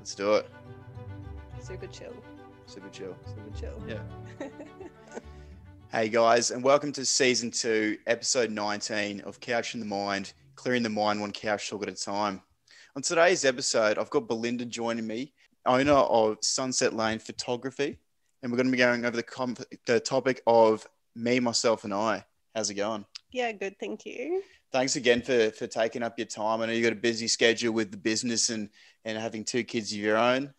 Let's do it. Super chill. Super chill. Super chill. Yeah. Hey guys, and welcome to season 2, episode 19 of Couch in the Mind, clearing the mind one couch talk at a time. On today's episode, I've got Belinda joining me, owner of Sunset Lane Photography, and we're going to be going over the topic of me, myself, and I. How's it going? Yeah, good. Thank you. Thanks again for taking up your time. I know you got a busy schedule with the business and having 2 kids of your own.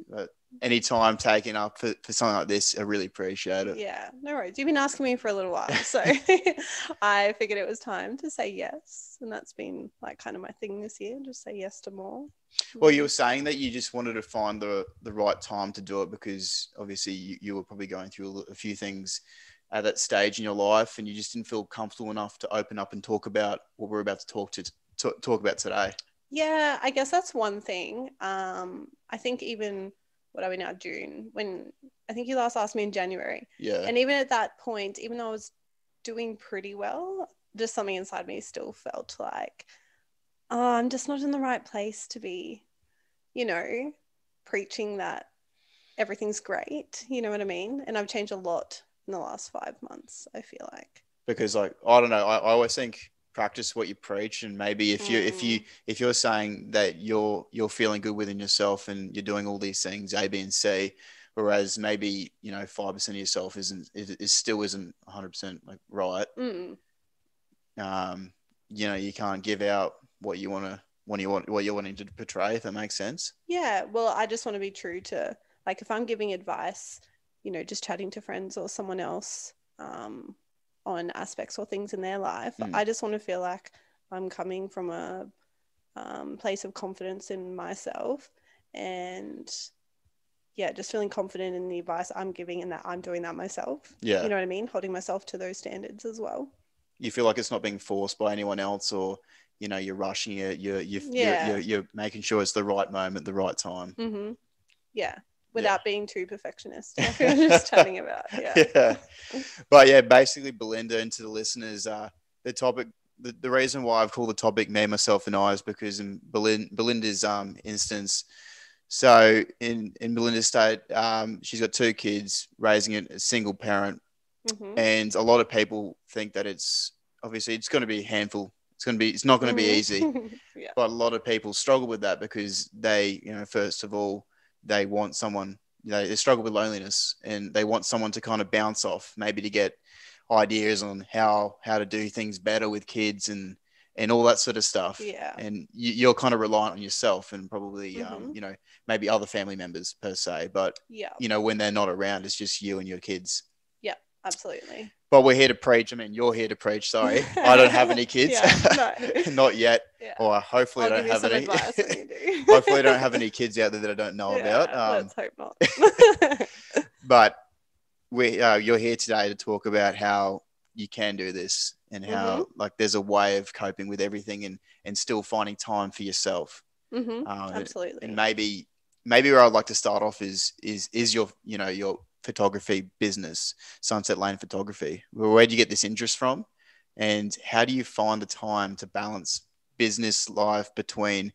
But any time taken up for something like this, I really appreciate it. Yeah, no worries. You've been asking me for a little while, so I figured it was time to say yes. And that's been like kind of my thing this year, just say yes to more. Well, you were saying that you just wanted to find the right time to do it because obviously you were probably going through a few things at that stage in your life, and you just didn't feel comfortable enough to open up and talk about what we're about to talk about today. Yeah, I guess that's one thing. I think even what are we now, June? When I think you last asked me in January. Yeah. And even at that point, even though I was doing pretty well, just something inside me still felt like, oh, I'm just not in the right place to be, preaching that everything's great. You know what I mean? And I've changed a lot in the last 5 months, I feel like. Because I don't know, I always think practice what you preach, and maybe if you're saying that you're feeling good within yourself and you're doing all these things A, B, and C, whereas maybe 5% of yourself still isn't 100% like right. You can't give out what you're wanting to portray, if that makes sense. Yeah, well, I just want to be true to, like, if I'm giving advice, just chatting to friends or someone else on aspects or things in their life, I just want to feel like I'm coming from a place of confidence in myself, and just feeling confident in the advice I'm giving and that I'm doing that myself. Yeah. You know what I mean? Holding myself to those standards as well. You feel like it's not being forced by anyone else, or you're rushing it. You're making sure it's the right moment, the right time. Mm-hmm. Yeah. Without being too perfectionist, like we were just chatting about. Yeah. But yeah, basically, Belinda, and to the listeners, the topic, the reason why I've called the topic "Me, Myself, and I" is because in Belinda's instance, so in Belinda's state, she's got 2 kids, raising it a single parent, and a lot of people think that it's going to be a handful. It's not going to be easy. But a lot of people struggle with that because they, first of all, they want someone, they struggle with loneliness, and they want someone to kind of bounce off, maybe to get ideas on how to do things better with kids and all that sort of stuff. Yeah. And you're kind of reliant on yourself and probably, maybe other family members per se. But, when they're not around, it's just you and your kids. Yeah, absolutely. But we're here to preach. I mean, you're here to preach. Sorry, I don't have any kids. Not yet. Yeah. Or hopefully I don't have any. Hopefully I don't have any kids out there that I don't know about. Let's hope not. But you're here today to talk about how you can do this and how like there's a way of coping with everything and still finding time for yourself. Absolutely. And maybe where I'd like to start off is your your photography business, Sunset Lane Photography. Where do you get this interest from, and how do you find the time to balance business life between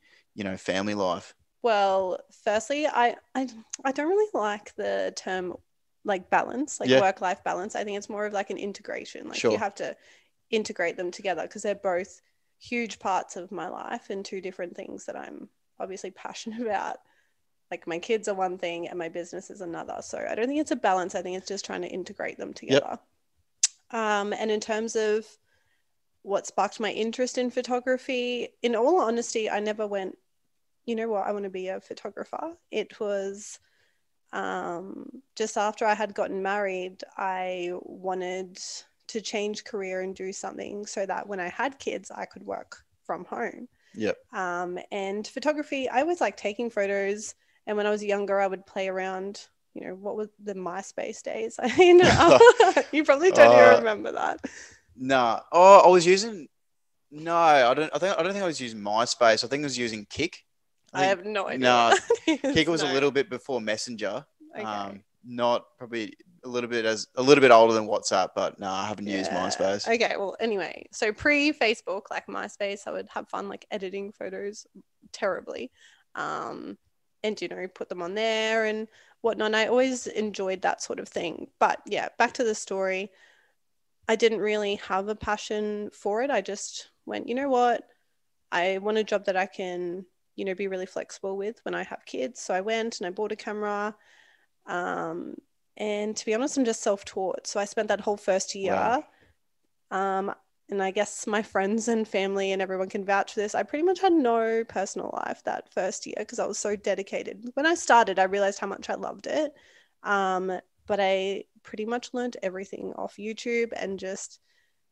family life? Well, firstly, I don't really like the term like balance, like work-life balance. I think it's more of like an integration. Like you have to integrate them together because they're both huge parts of my life and 2 different things that I'm obviously passionate about. Like my kids are one thing and my business is another. So I don't think it's a balance. I think it's just trying to integrate them together. And in terms of what sparked my interest in photography, in all honesty, I never went, you know what, I want to be a photographer. It was just after I had gotten married, I wanted to change career and do something so that when I had kids, I could work from home. Yep. And photography, I was like taking photos. And when I was younger, I would play around, what was the MySpace days? I mean, you probably don't even remember that. No. Oh, I was using, no, I don't think I was using MySpace. I think I was using Kik. I have no idea. No, Kik was a little bit before Messenger. Okay. Not probably a little bit older than WhatsApp, but no, I haven't used MySpace. Okay, well, anyway, so pre-Facebook, like MySpace, I would have fun like editing photos terribly. and, put them on there and whatnot. I always enjoyed that sort of thing. But yeah, back to the story. I didn't really have a passion for it. I just went, you know what? I want a job that I can, be really flexible with when I have kids. So I went and I bought a camera. And to be honest, I'm just self-taught. So I spent that whole first year. Wow. And I guess my friends and family and everyone can vouch for this. I pretty much had no personal life that first year because I was so dedicated. When I started, I realized how much I loved it. But I pretty much learned everything off YouTube and just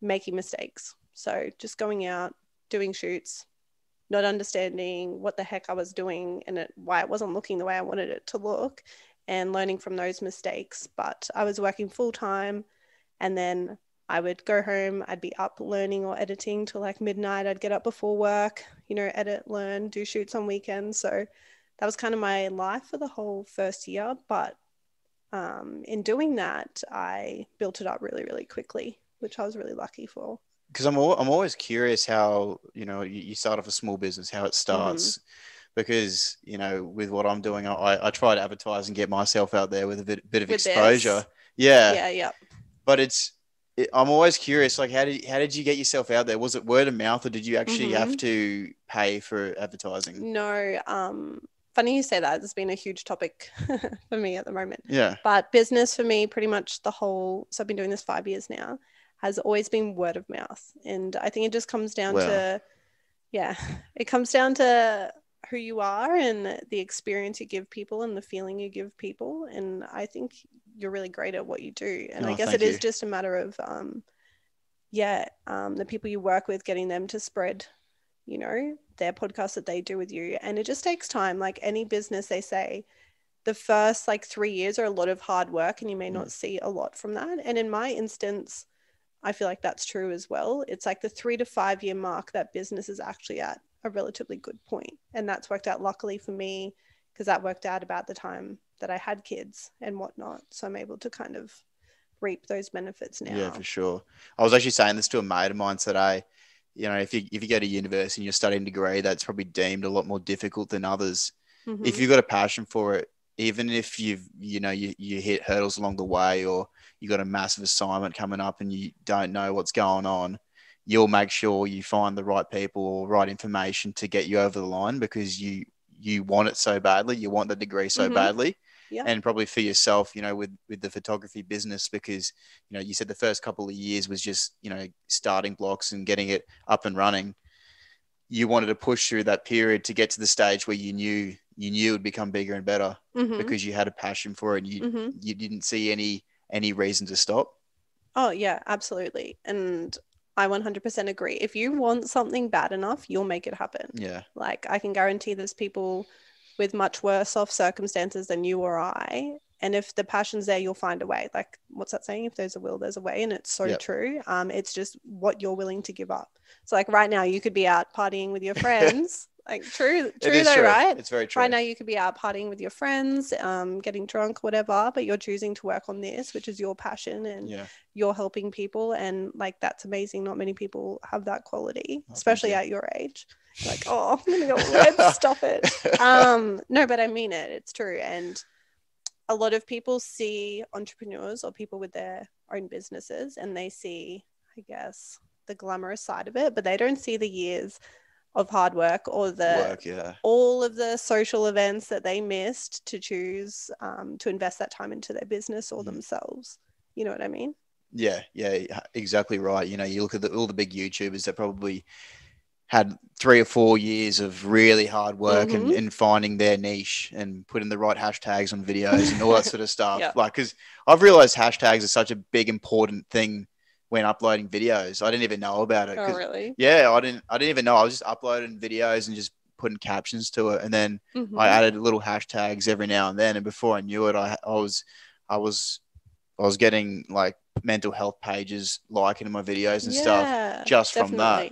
making mistakes. So just going out, doing shoots, not understanding what the heck I was doing and why it wasn't looking the way I wanted it to look, and learning from those mistakes. But I was working full time, and then I would go home, I'd be up learning or editing till like midnight. I'd get up before work, edit, learn, do shoots on weekends. So that was kind of my life for the whole first year. But in doing that, I built it up really, really quickly, which I was really lucky for. Because I'm always curious how, you start off a small business, how it starts. Because, with what I'm doing, I try to advertise and get myself out there with a bit of exposure. This? Yeah. Yeah. But I'm always curious, like, how did you get yourself out there? Was it word of mouth, or did you actually have to pay for advertising? No. Funny you say that. It's been a huge topic for me at the moment. Yeah. But business for me, pretty much so I've been doing this 5 years now, has always been word of mouth. And I think it just comes down to who you are and the experience you give people and the feeling you give people. And I think you're really great at what you do. And I guess it is just a matter of, the people you work with, getting them to spread, their podcast that they do with you. And it just takes time. Like any business, they say the first 3 years are a lot of hard work and you may not see a lot from that. And in my instance, I feel like that's true as well. It's like the 3 to 5 year mark that business is actually at a relatively good point. And that's worked out luckily for me because that worked out about the time that I had kids and whatnot. So I'm able to kind of reap those benefits now. Yeah, for sure. I was actually saying this to a mate of mine today. If you go to university and you're studying a degree, that's probably deemed a lot more difficult than others. Mm-hmm. If you've got a passion for it, even if you hit hurdles along the way, or you got a massive assignment coming up and you don't know what's going on, you'll make sure you find the right people or right information to get you over the line because you want it so badly. You want the degree so badly. Yeah. And probably for yourself, with the photography business, because, you said the first couple of years was just, starting blocks and getting it up and running. You wanted to push through that period to get to the stage where you knew it would become bigger and better because you had a passion for it and you didn't see any reason to stop. Oh yeah, absolutely. And I 100% agree. If you want something bad enough, you'll make it happen. Yeah. Like I can guarantee there's people with much worse off circumstances than you or I. And if the passion's there, you'll find a way. Like what's that saying? If there's a will, there's a way. And it's so true. It's just what you're willing to give up. So like right now you could be out partying with your friends. Like true though, right? It's very true. Right now you could be out partying with your friends, getting drunk, whatever, but you're choosing to work on this, which is your passion, and you're helping people, and like that's amazing. Not many people have that quality, especially at your age. Like, oh, I'm gonna go red, stop it. No, but I mean it. It's true, and a lot of people see entrepreneurs or people with their own businesses, and they see, I guess, the glamorous side of it, but they don't see the years of hard work or all of the social events that they missed to choose to invest that time into their business or themselves. You know what I mean? Yeah, exactly right. You look at all the big YouTubers that probably had 3 or 4 years of really hard work and finding their niche and putting the right hashtags on videos and all that sort of stuff. Like, because I've realized hashtags are such a big, important thing when uploading videos. I didn't even know about it. Oh, really? Yeah, I didn't even know. I was just uploading videos and just putting captions to it, and then I added little hashtags every now and then. And before I knew it, I was getting like mental health pages liking my videos and stuff just from that.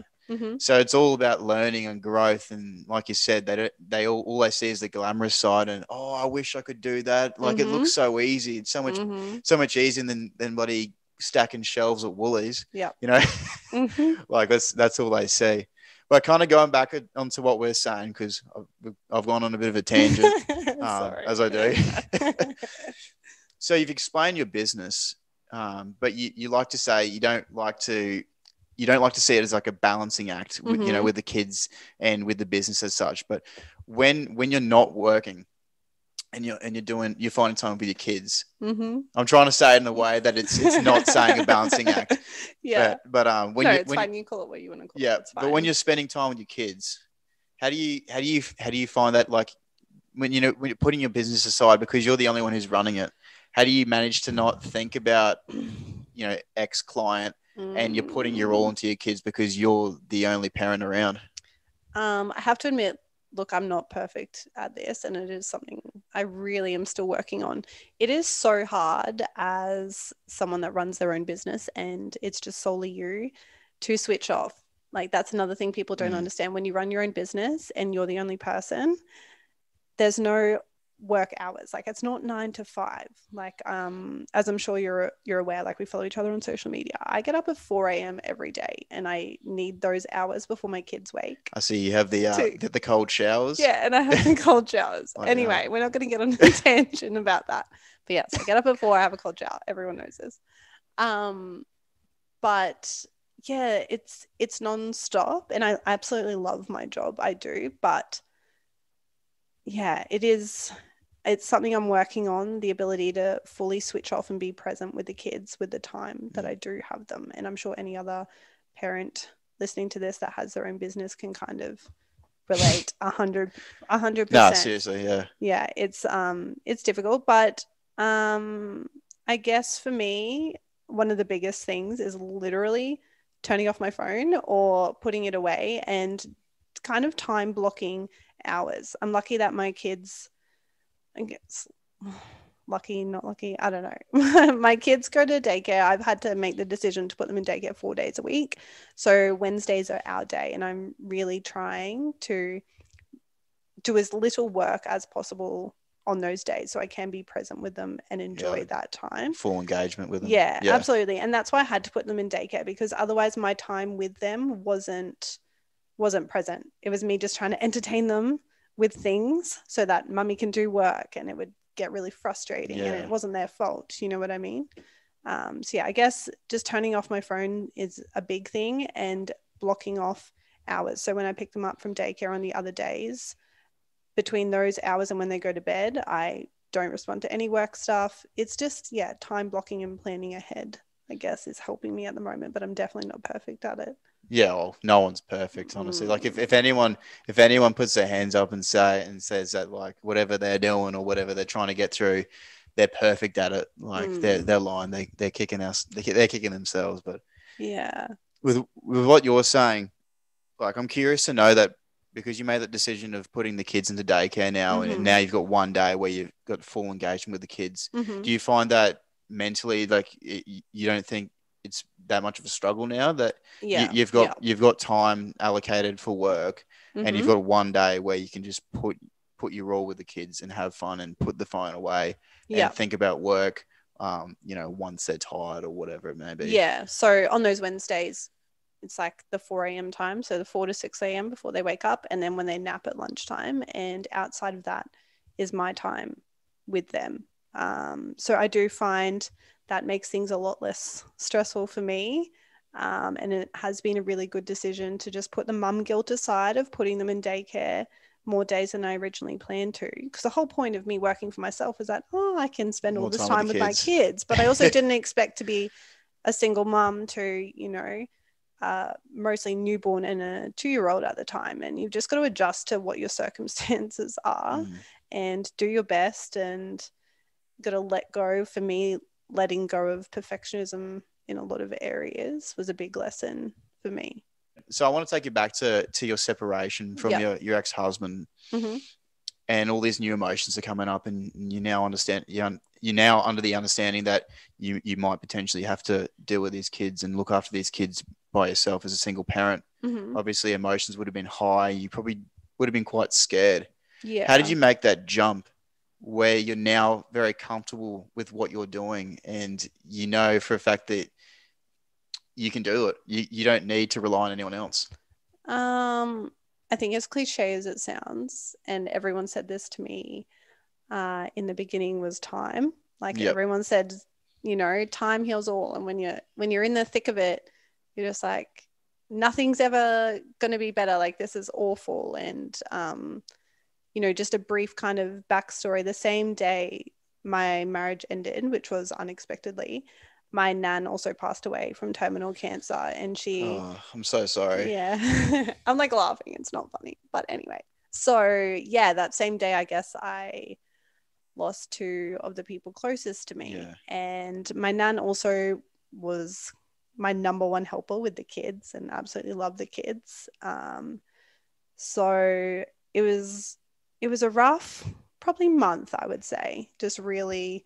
So it's all about learning and growth. And like you said, they all they see is the glamorous side, and I wish I could do that. Like it looks so easy. It's so much easier than bloody stacking shelves at Woolies. Like that's all they see. But kind of going back onto what we're saying, because I've gone on a bit of a tangent. Sorry. as I do. So you've explained your business, but you like to say you don't like to see it as like a balancing act, with, with the kids and with the business as such. But when you're not working and you're finding time with your kids, I'm trying to say it in a way that it's not saying a balancing act. Yeah. But it's fine. You call it what you want to call it. Yeah. It's fine. But when you're spending time with your kids, how do you find that, like, when you're putting your business aside because you're the only one who's running it? How do you manage to not think about, ex client, and you're putting your all into your kids because you're the only parent around? I have to admit, look, I'm not perfect at this, and it is something I really am still working on. It is so hard as someone that runs their own business and it's just solely you to switch off. Like, that's another thing people don't understand. When you run your own business and you're the only person, there's no work hours. Like, it's not 9 to 5. Like, as I'm sure you're aware, like, we follow each other on social media. I get up at 4 a.m. every day, and I need those hours before my kids wake. I see you have the cold showers. Yeah, and I have the cold showers. Anyway, we're not going to get on a tangent about that. But yes, I get up at 4, I have a cold shower. Everyone knows this. But yeah, it's non-stop, and I absolutely love my job. I do, but yeah, it's something I'm working on, the ability to fully switch off and be present with the kids with the time that I do have them. And I'm sure any other parent listening to this that has their own business can kind of relate 100%. No, seriously, yeah. Yeah, it's difficult, but I guess for me, one of the biggest things is literally turning off my phone or putting it away and kind of time blocking hours. I'm lucky that my kids, I guess, lucky, not lucky, I don't know. My kids go to daycare. I've had to make the decision to put them in daycare 4 days a week. So Wednesdays are our day, and I'm really trying to do as little work as possible on those days so I can be present with them and enjoy that time. Full engagement with them. Yeah, absolutely. And that's why I had to put them in daycare, because otherwise my time with them wasn't present. It was me just trying to entertain them with things so that mummy can do work, and it would get really frustrating and it wasn't their fault. You know what I mean? So yeah, I guess just turning off my phone is a big thing, and blocking off hours. So when I pick them up from daycare on the other days, between those hours and when they go to bed, I don't respond to any work stuff. It's just, time blocking and planning ahead, I guess, is helping me at the moment, but I'm definitely not perfect at it. Yeah, well, no one's perfect, honestly. Like, if anyone puts their hands up and says that, like, whatever they're doing or whatever they're trying to get through, they're perfect at it. Like, they're lying. They're kicking us. They're kicking themselves. But yeah, with what you're saying, like, I'm curious to know that, because you made that decision of putting the kids into daycare now, and now you've got one day where you've got full engagement with the kids. Do you find that mentally, like, you don't think it's that much of a struggle now that you've got time allocated for work, and you've got one day where you can just put your all with the kids and have fun and put the phone away and think about work, once they're tired or whatever it may be? Yeah. So on those Wednesdays, it's like the 4 a.m. time. So the 4 to 6 a.m. before they wake up, and then when they nap at lunchtime. And outside of that is my time with them. So I do find that makes things a lot less stressful for me. And it has been a really good decision to just put the mum guilt aside of putting them in daycare more days than I originally planned to. Because the whole point of me working for myself is that, I can spend all this time with my kids. But I also didn't expect to be a single mum to, mostly newborn and a 2-year-old at the time. And you've just got to adjust to what your circumstances are and do your best, and got to let go. For me, letting go of perfectionism in a lot of areas was a big lesson for me. So I want to take you back to your separation from your ex-husband, and all these new emotions are coming up, and you now understand, you're now under the understanding that you might potentially have to deal with these kids and look after these kids by yourself as a single parent. Obviously emotions would have been high. You probably would have been quite scared. Yeah. How did you make that jump where you're now very comfortable with what you're doing, and you know for a fact that you can do it? You don't need to rely on anyone else. I think, as cliche as it sounds, and everyone said this to me in the beginning was time. Like Yep. everyone said, you know, time heals all. And when you're in the thick of it, you're just like, nothing's ever going to be better. Like, this is awful. And, you know, just a brief kind of backstory. The same day my marriage ended, which was unexpectedly, my nan also passed away from terminal cancer. And she, Oh, I'm so sorry. yeah, I'm like laughing. It's not funny. But anyway, so yeah, that same day, I guess I lost two of the people closest to me. Yeah. And my nan also was my number one helper with the kids and absolutely loved the kids. So it was a rough, probably month, I would say. Just really,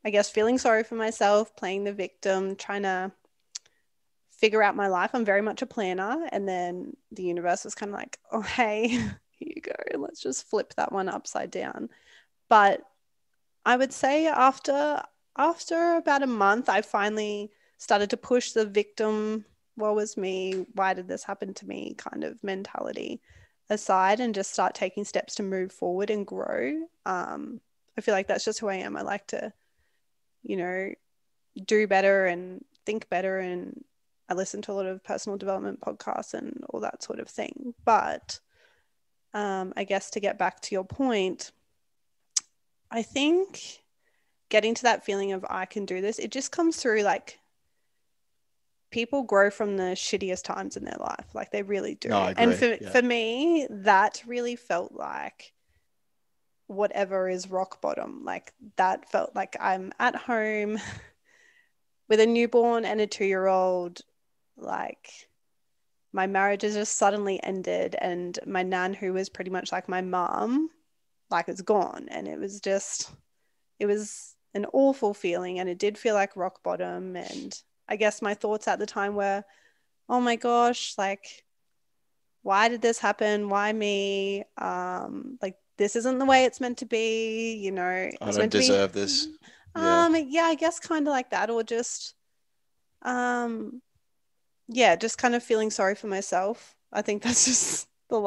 I guess, feeling sorry for myself, playing the victim, trying to figure out my life. I'm very much a planner. And then the universe was kind of like, oh, hey, here you go. Let's just flip that one upside down. But I would say after about a month, I finally started to push the victim, woe was me, why did this happen to me kind of mentality aside and just start taking steps to move forward and grow. I feel like that's just who I am. I like to, you know, do better and think better, and I listen to a lot of personal development podcasts and all that sort of thing. But I guess to get back to your point, I think getting to that feeling of I can do this, it just comes through like people grow from the shittiest times in their life. Like they really do. No, I agree. And for me, that really felt like whatever is rock bottom. Like that felt like I'm at home with a newborn and a 2-year-old. Like my marriage has just suddenly ended, and my nan, who was pretty much like my mom, like is gone. And it was an awful feeling, and it did feel like rock bottom. And I guess my thoughts at the time were, oh my gosh, like why did this happen? Why me? Like this isn't the way it's meant to be, you know. I don't deserve this. Yeah. Yeah, I guess kind of like that, or just yeah, just kind of feeling sorry for myself. I think that's just not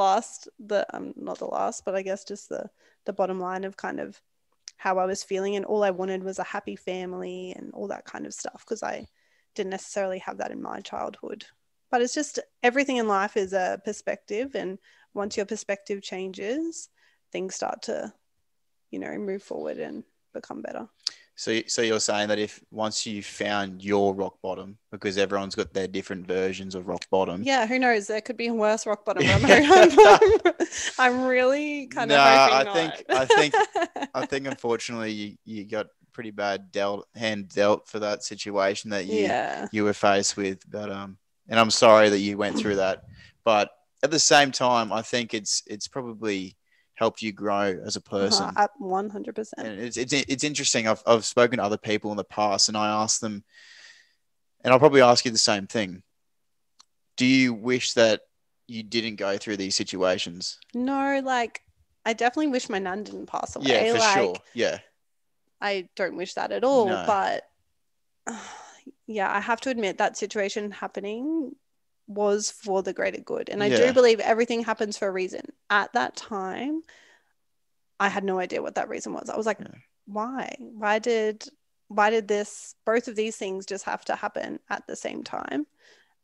the last, but I guess just the bottom line of kind of how I was feeling, and all I wanted was a happy family and all that kind of stuff, because I didn't necessarily have that in my childhood. But it's just everything in life is a perspective, and once your perspective changes, things start to, you know, move forward and become better. So you're saying that if once you found your rock bottom, because everyone's got their different versions of rock bottom. Yeah, who knows? There could be a worse rock bottom. I'm really kind of hoping not. I think unfortunately you got pretty bad hand dealt for that situation that you were faced with. But and I'm sorry that you went through that. But at the same time, I think it's probably helped you grow as a person. 100%. And it's interesting. I've spoken to other people in the past, and I asked them, and I'll probably ask you the same thing. Do you wish that you didn't go through these situations? No, like I definitely wish my nan didn't pass away. Yeah, for sure. Yeah. I don't wish that at all. No. But yeah, I have to admit that situation happening was for the greater good. And I do believe everything happens for a reason. At that time, I had no idea what that reason was. I was like, why? Why did both of these things just have to happen at the same time?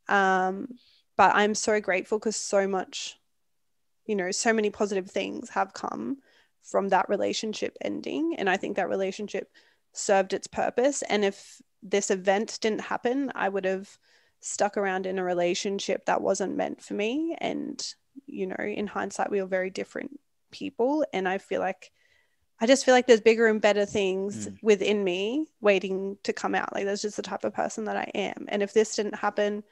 But I'm so grateful because so much, you know, so many positive things have come from that relationship ending. And I think that relationship served its purpose. And if this event didn't happen, I would have stuck around in a relationship that wasn't meant for me. And, you know, in hindsight, we were very different people. And I just feel like there's bigger and better things within me waiting to come out. Like that's just the type of person that I am. And if this didn't happen,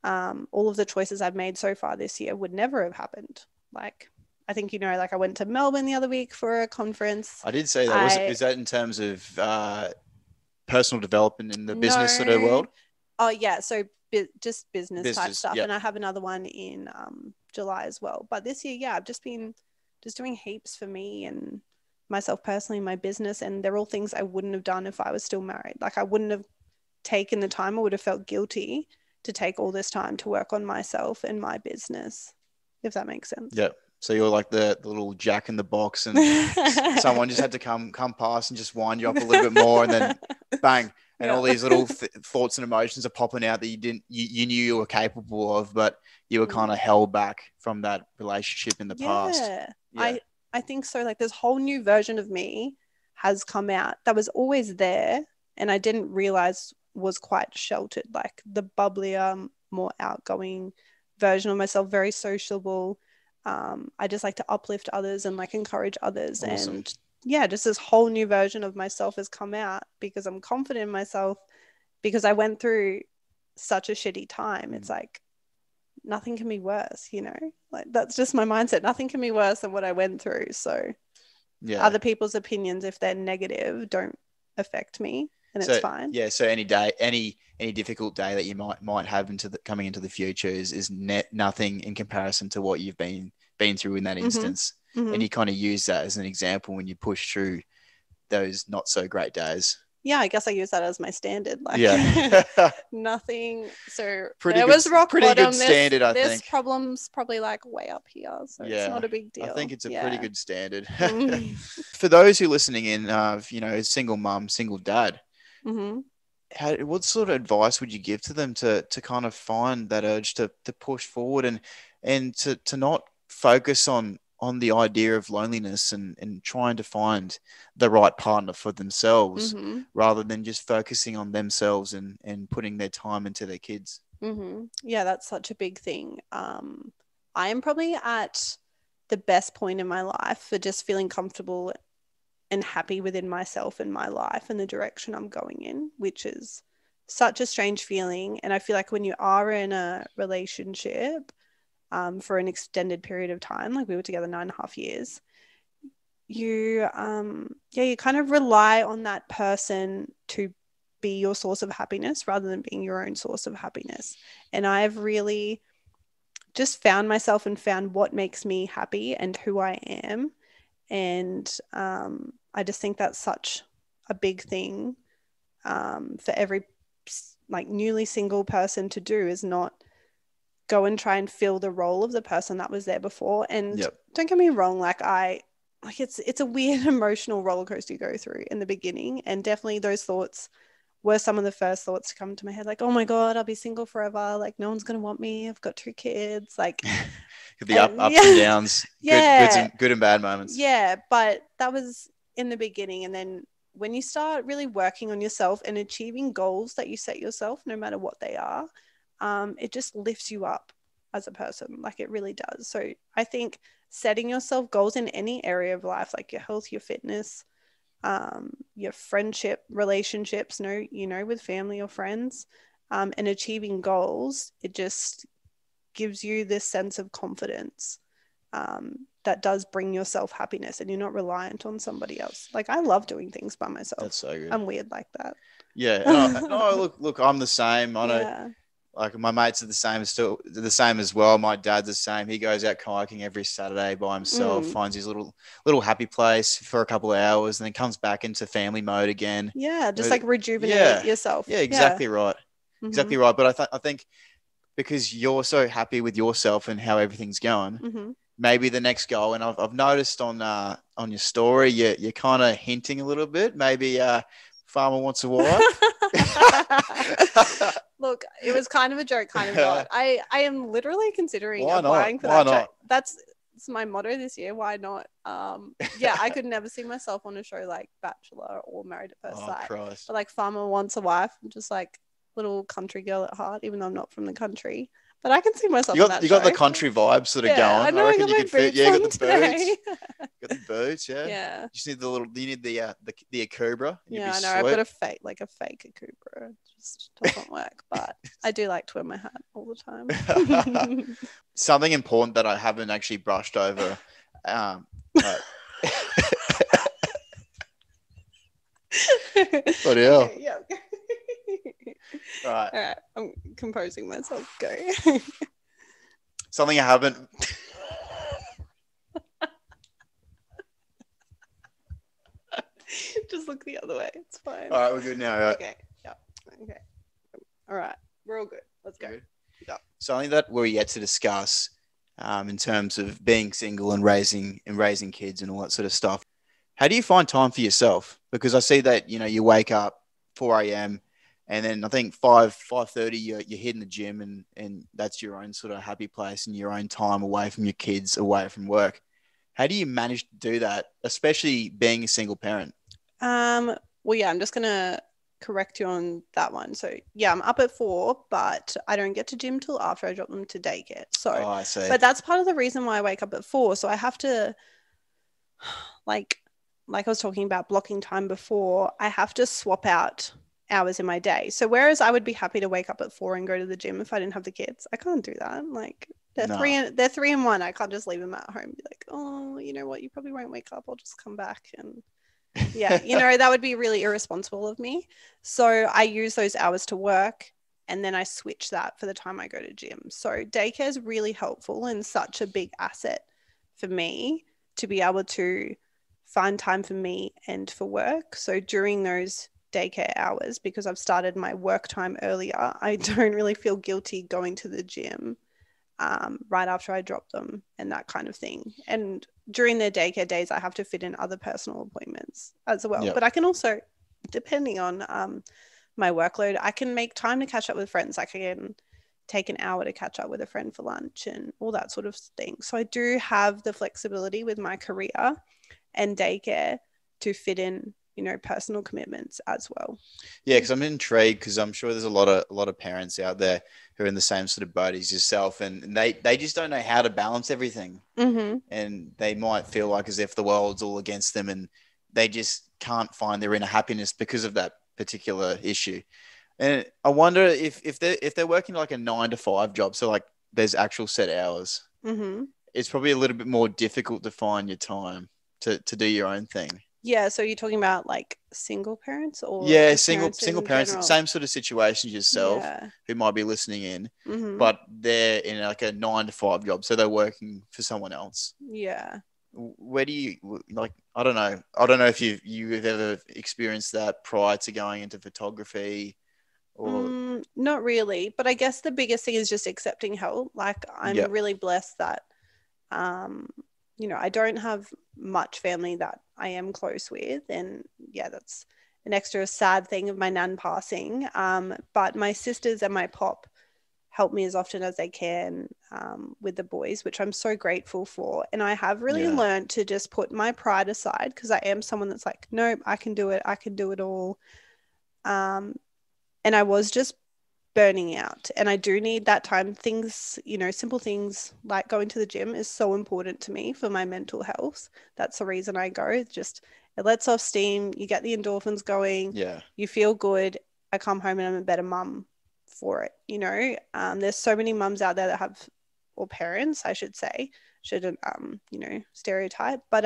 all of the choices I've made so far this year would never have happened. Like, I think, you know, like I went to Melbourne the other week for a conference. I did say that. Is that in terms of personal development in the business sort of world? Oh, yeah. So just business type stuff. Yep. And I have another one in July as well. But this year, yeah, I've just been just doing heaps for me and myself personally, my business. And they're all things I wouldn't have done if I was still married. Like I wouldn't have taken the time. I would have felt guilty to take all this time to work on myself and my business, if that makes sense. Yep. So you're like the little jack in the box, and someone just had to come past and just wind you up a little bit more, and then bang, and all these little thoughts and emotions are popping out that you knew you were capable of, but you were kind of held back from that relationship in the past. Yeah, I think so. Like, this whole new version of me has come out that was always there, and I didn't realize was quite sheltered. Like the bubblier, more outgoing version of myself, very sociable. I just like to uplift others and like encourage others. Awesome. And yeah, just this whole new version of myself has come out because I'm confident in myself, because I went through such a shitty time. It's like, nothing can be worse, you know, like that's just my mindset. Nothing can be worse than what I went through. So other people's opinions, if they're negative, don't affect me, and it's fine. Yeah. So any day, any difficult day that you might have coming into the future is nothing in comparison to what you've been through in that instance. And you kind of use that as an example when you push through those not so great days. Yeah, I guess I use that as my standard. Like, nothing. So pretty good standard. I think this problem's probably like way up here, so it's not a big deal. I think it's a pretty good standard. For those who are listening in, single mum, single dad, what sort of advice would you give to them to kind of find that urge to push forward and to not focus on the idea of loneliness and trying to find the right partner for themselves rather than just focusing on themselves and putting their time into their kids? Yeah, that's such a big thing. I am probably at the best point in my life for just feeling comfortable and happy within myself and my life and the direction I'm going in, which is such a strange feeling. And I feel like when you are in a relationship for an extended period of time, like we were together 9.5 years, you kind of rely on that person to be your source of happiness rather than being your own source of happiness. And I've really just found myself and found what makes me happy and who I am. And I just think that's such a big thing for every like newly single person to do, is not go and try and fill the role of the person that was there before. And don't get me wrong, it's a weird emotional roller coaster you go through in the beginning, and definitely those thoughts were some of the first thoughts to come to my head, like, oh my God, I'll be single forever, like no one's gonna want me, I've got 2 kids, like the ups and downs, good and bad moments. But that was in the beginning. And then when you start really working on yourself and achieving goals that you set yourself, no matter what they are, it just lifts you up as a person. Like, it really does. So I think setting yourself goals in any area of life, like your health, your fitness, your friendship, relationships, with family or friends, and achieving goals, it just gives you this sense of confidence that does bring yourself happiness, and you're not reliant on somebody else. Like, I love doing things by myself. That's so good. I'm weird like that. Yeah. Look, I'm the same. I know. Like, my mates are the same as well. My dad's the same. He goes out kayaking every Saturday by himself, finds his little happy place for a couple of hours, and then comes back into family mode again. Yeah, just like rejuvenate yourself. Yeah, exactly right. Exactly right. But I think because you're so happy with yourself and how everything's going, maybe the next goal, and I've noticed on your story, you're kind of hinting a little bit. Maybe farmer wants a wife. Look, it was kind of a joke, kind of not. I am literally considering applying for that joke. That's my motto this year. Why not? I could never see myself on a show like Bachelor or Married at First Sight. Christ. But like Farmer Wants a Wife, I'm just like little country girl at heart, even though I'm not from the country. But I can see myself on that show. You got the country vibes sort of going. I know, I got my boots you got the today. boots. Got the boots, yeah. You just need the Akubra. Yeah, I know. I've got a fake Akubra. It just doesn't work. But I do like to wear my hat all the time. Something important that I haven't actually brushed over. What hell? Okay, yeah. Right. All right. I'm composing myself. Go. Something I haven't. Just look the other way. It's fine. All right, we're good now. Right? Okay. Yeah. Okay. All right. We're all good. Let's go. Good. Yeah. Something that we're yet to discuss in terms of being single and raising kids and all that sort of stuff. How do you find time for yourself? Because I see that, you wake up 4 a.m. and then I think 5:30 you're hitting the gym, and that's your own sort of happy place and your own time away from your kids, away from work. How do you manage to do that, especially being a single parent? Well, yeah, I'm just gonna correct you on that one. So yeah, I'm up at 4, but I don't get to gym till after I drop them to daycare. So, Oh, I see. but that's part of the reason why I wake up at 4. So I have to like I was talking about blocking time before, I have to swap out hours in my day. So whereas I would be happy to wake up at 4 and go to the gym if I didn't have the kids, I can't do that. Like No. they're 3 and 1. I can't just leave them at home and be like, oh, you know what, you probably won't wake up. I'll just come back and yeah, that would be really irresponsible of me. So I use those hours to work and then I switch that for the time I go to gym. So daycare is really helpful and such a big asset for me to be able to find time for me and for work. So during those daycare hours, because I've started my work time earlier, I don't really feel guilty going to the gym right after I drop them and that kind of thing. And during their daycare days, I have to fit in other personal appointments as well. Yep. But I can also, depending on my workload, I can make time to catch up with friends. Like I can take an hour to catch up with a friend for lunch and all that sort of thing. So I do have the flexibility with my career and daycare to fit in, personal commitments as well. Yeah, because I'm intrigued because I'm sure there's a lot of parents out there who are in the same sort of boat as yourself, and they just don't know how to balance everything, and they might feel like as if the world's all against them, and they just can't find their inner happiness because of that particular issue. And I wonder if they're working like a 9 to 5 job, so like there's actual set hours. It's probably a little bit more difficult to find your time to do your own thing. Yeah, so you're talking about like single parents or single parents, general? same sort of situation as yourself, who might be listening in, but they're in like a 9 to 5 job, so they're working for someone else. Yeah. Where do you like? I don't know if you've ever experienced that prior to going into photography, or not really. But I guess the biggest thing is just accepting help. Like I'm really blessed that I don't have much family that I am close with. And yeah, that's an extra sad thing of my nan passing. But my sisters and my pop help me as often as they can with the boys, which I'm so grateful for. And I have really learned to just put my pride aside because I am someone that's like, nope, I can do it. I can do it all. And I was just burning out and I do need that time. Things, simple things like going to the gym is so important to me for my mental health. That's the reason I go. It's just it lets off steam, you get the endorphins going, you feel good. I come home and I'm a better mum for it. There's so many mums out there that have, or parents I should say, shouldn't stereotype, but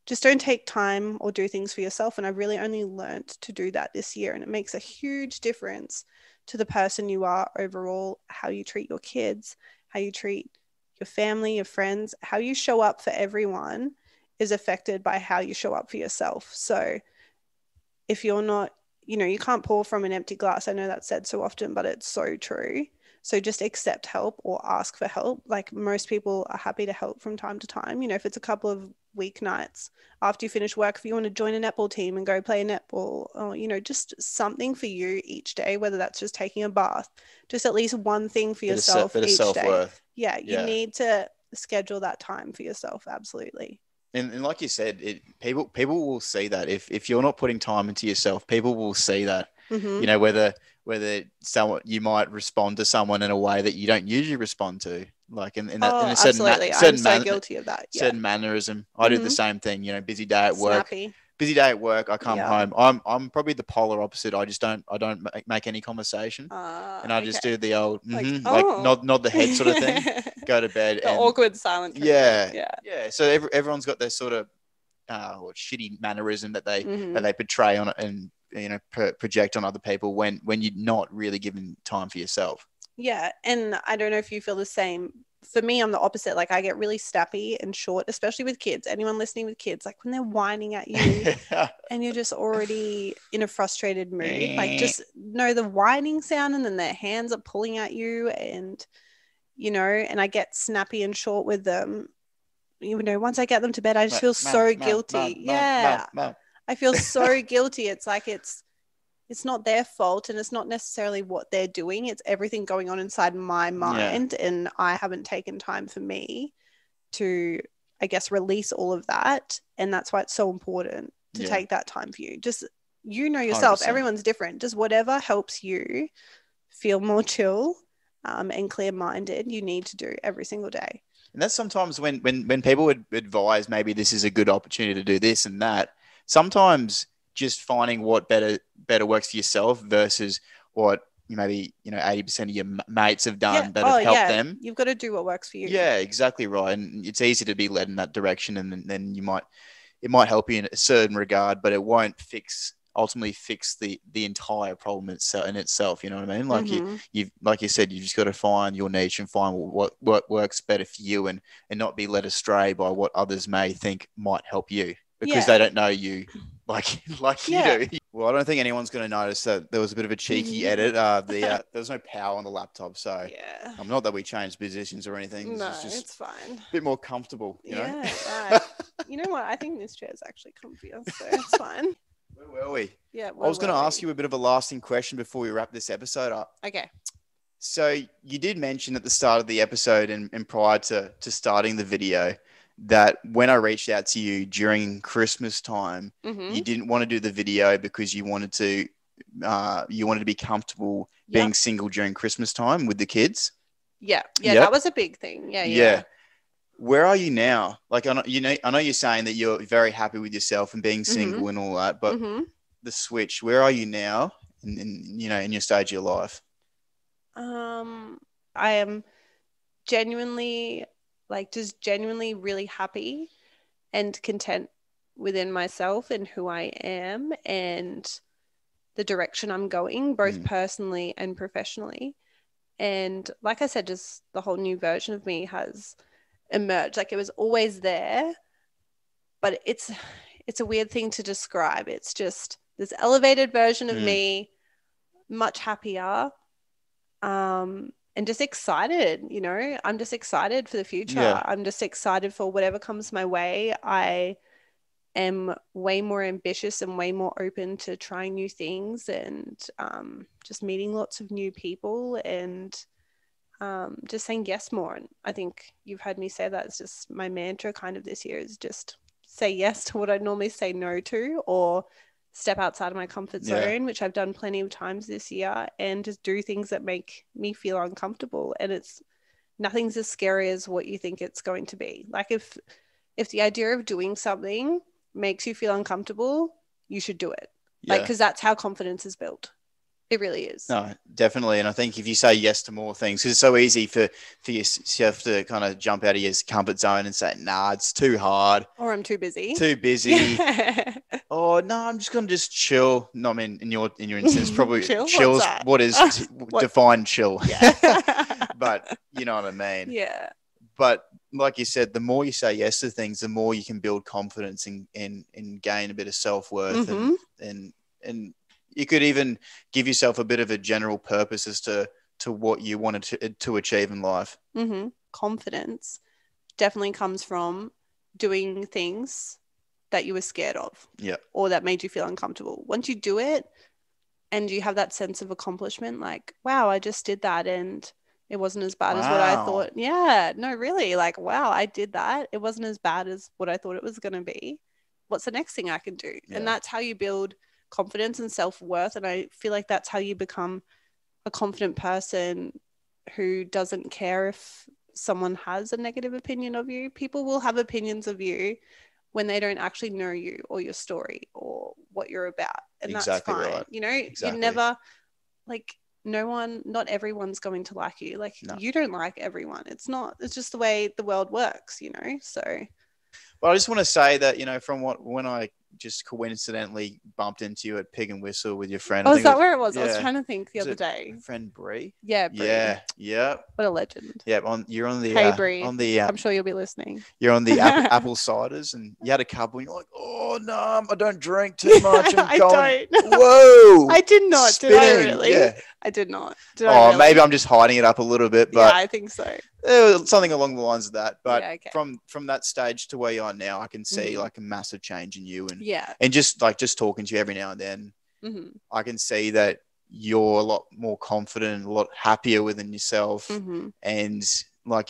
just don't take time or do things for yourself. And I've really only learned to do that this year, and it makes a huge difference to the person you are overall, how you treat your kids, how you treat your family, your friends, how you show up for everyone is affected by how you show up for yourself. So if you're not, you can't pour from an empty glass. I know that's said so often, but it's so true. So just accept help or ask for help. Like most people are happy to help from time to time. If it's a couple of weeknights after you finish work, if you want to join a netball team and go play netball, or just something for you each day, whether that's just taking a bath, just at least one thing for yourself each self-worth. day. You need to schedule that time for yourself. Absolutely. And like you said, people will see that if you're not putting time into yourself, people will see that. Whether someone, you might respond to someone in a way that you don't usually respond to, like in a certain I'm so guilty of that. Certain mannerism. I do the same thing. Busy day at work. Snappy. Busy day at work. I come home. I'm probably the polar opposite. I don't make any conversation, and I just do the old nod the head sort of thing. Go to bed. The awkward silence. Yeah. So everyone's got their sort of shitty mannerism that they portray on it and project on other people when you're not really giving time for yourself. Yeah, and I don't know if you feel the same. For me, I'm the opposite. Like I get really snappy and short, especially with kids. Anyone listening with kids, like when they're whining at you and you're just already in a frustrated mood, like just know the whining sound and then their hands are pulling at you and you know, and I get snappy and short with them, you know, once I get them to bed, I just feel so guilty. I feel so guilty. It's like it's not their fault, and it's not necessarily what they're doing. It's everything going on inside my mind, and I haven't taken time for me to, I guess, release all of that. And that's why it's so important to take that time for you. Just, you know yourself, 100%. Everyone's different. Just whatever helps you feel more chill and clear-minded, you need to do every single day. And that's sometimes when people would advise, maybe this is a good opportunity to do this and that, sometimes just finding what better works for yourself versus what maybe, 80% of your mates have done that have helped them. You've got to do what works for you. Yeah, exactly right. And it's easy to be led in that direction, and then it might help you in a certain regard, but it won't ultimately fix the entire problem in itself. You know what I mean? Like you've like you said, you just got to find your niche and find what works better for you, and not be led astray by what others may think might help you, because they don't know you like you do. Well, I don't think anyone's going to notice that there was a bit of a cheeky edit. There was no power on the laptop, so not that we changed positions or anything. No, it's fine. A bit more comfortable, you know? Right. You know what? I think this chair is actually comfier, so it's fine. Where were we? Yeah, I was going to ask you a bit of a lasting question before we wrap this episode up. Okay. So you did mention at the start of the episode and prior to starting the video that when I reached out to you during Christmas time, you didn't want to do the video because you wanted to be comfortable being single during Christmas time with the kids. Yeah. That was a big thing. Yeah. Where are you now? Like, I know you're saying that you're very happy with yourself and being single and all that, but the switch, where are you now in your stage of your life? I am genuinely really happy and content within myself and who I am and the direction I'm going, both personally and professionally. And like I said, just the whole new version of me has emerged. Like, it was always there, but it's a weird thing to describe. It's just this elevated version of me, much happier, and just excited. I'm just excited for the future. I'm just excited for whatever comes my way. I am way more ambitious and way more open to trying new things and just meeting lots of new people and just saying yes more. And I think you've heard me say that. It's just my mantra kind of this year, is just say yes to what I'd normally say no to, or step outside of my comfort zone, which I've done plenty of times this year, and just do things that make me feel uncomfortable. And nothing's as scary as what you think it's going to be. Like, if the idea of doing something makes you feel uncomfortable, you should do it. Like, because that's how confidence is built. It really is. No, definitely. And I think if you say yes to more things, because it's so easy for yourself to kind of jump out of your comfort zone and say, nah, it's too hard. Or I'm too busy. Oh, no, I'm just going to just chill. No, I mean, in your instance, probably chill's what is define chill. But you know what I mean? Yeah. But like you said, the more you say yes to things, the more you can build confidence and gain a bit of self-worth and you could even give yourself a bit of a general purpose as to what you wanted to achieve in life. Confidence definitely comes from doing things that you were scared of, or that made you feel uncomfortable. Once you do it and you have that sense of accomplishment, like, wow, I just did that and it wasn't as bad as what I thought. Yeah, no, really, like, wow, I did that. It wasn't as bad as what I thought it was going to be. What's the next thing I can do? And that's how you build confidence and self-worth. And I feel like that's how you become a confident person who doesn't care if someone has a negative opinion of you. People will have opinions of you when they don't actually know you or your story or what you're about. And exactly, that's fine. Right. You never, like, not everyone's going to like you. Like, you don't like everyone. It's just the way the world works, so. But I just want to say that, from when I just coincidentally bumped into you at Pig and Whistle with your friend. Oh, is that where it was? Yeah. I was trying to think the other day. Friend Bree? Yeah, Bree. Yeah. What a legend. Yeah, you're on the... Hey, Bree. I'm sure you'll be listening. You're on the apple ciders, and you had a couple, and you're like, oh, no, I don't drink too much. I don't. Whoa. I did not. Spinning. Did I really? Yeah. I did not. Did I really? Maybe I'm just hiding it up a little bit, but... Yeah, I think so. Something along the lines of that. But okay. from that stage to where you are now, I can see like a massive change in you, and and just talking to you every now and then, I can see that you're a lot more confident, a lot happier within yourself, and like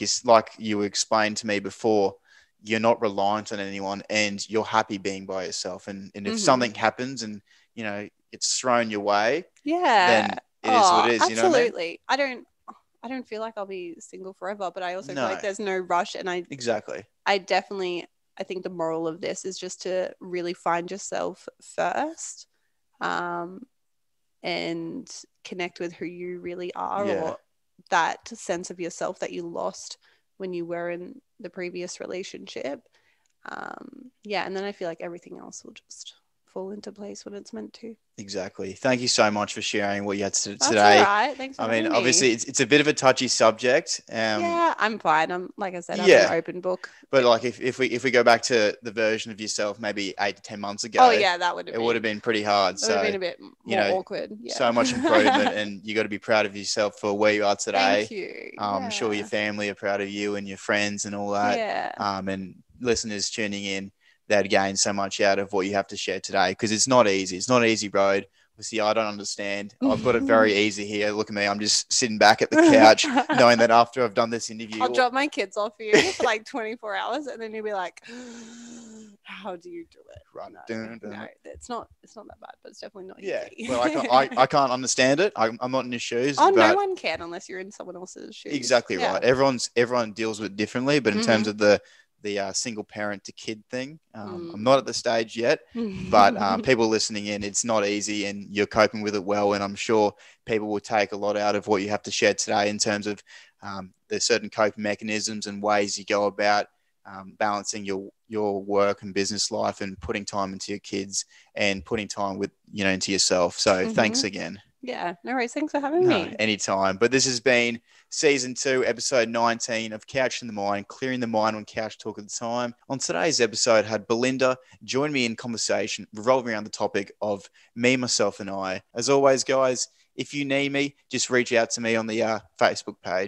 you explained to me before, you're not reliant on anyone, and you're happy being by yourself. And if something happens, and it's thrown your way, then it is what it is. Absolutely. You know what I mean? I don't feel like I'll be single forever, but I also feel like there's no rush. And I think the moral of this is just to really find yourself first, and connect with who you really are, or that sense of yourself that you lost when you were in the previous relationship. And then I feel like everything else will just fall into place when it's meant to. Exactly. Thank you so much for sharing what you had to That's today. All right. Thanks for having me. Obviously, it's a bit of a touchy subject. I'm fine. I'm like I said, I'm an open book. But like if we go back to the version of yourself maybe 8 to 10 months ago, that would have been pretty hard. It would have been a bit more awkward. Yeah. So much improvement, and you got to be proud of yourself for where you are today. Thank you. I'm sure your family are proud of you and your friends and all that. Yeah. And listeners tuning in, they'd gain so much out of what you have to share today, because it's not easy. It's not an easy road. See, I don't understand. I've got it very easy here. Look at me. I'm just sitting back at the couch knowing that after I've done this interview, I'll drop my kids off for you for like 24 hours, and then you'll be like, how do you do it? Right. No, it's not that bad, but it's definitely not easy. Yeah. Well, I can't understand it. I'm not in your shoes. Oh, no one can unless you're in someone else's shoes. Exactly right. Everyone deals with it differently, but in terms of the single parent to kid thing, I'm not at the stage yet, but people listening in, it's not easy, and you're coping with it well. And I'm sure people will take a lot out of what you have to share today in terms of there's certain coping mechanisms and ways you go about balancing your work and business life, and putting time into your kids, and putting time with into yourself. So thanks again. Yeah, no worries. Thanks for having me. Anytime. But this has been season 2, episode 19 of Couch in the Mind, clearing the mind on couch talk at the time. On today's episode, had Belinda join me in conversation revolving around the topic of me, myself, and I. As always, guys, if you need me, just reach out to me on the Facebook page.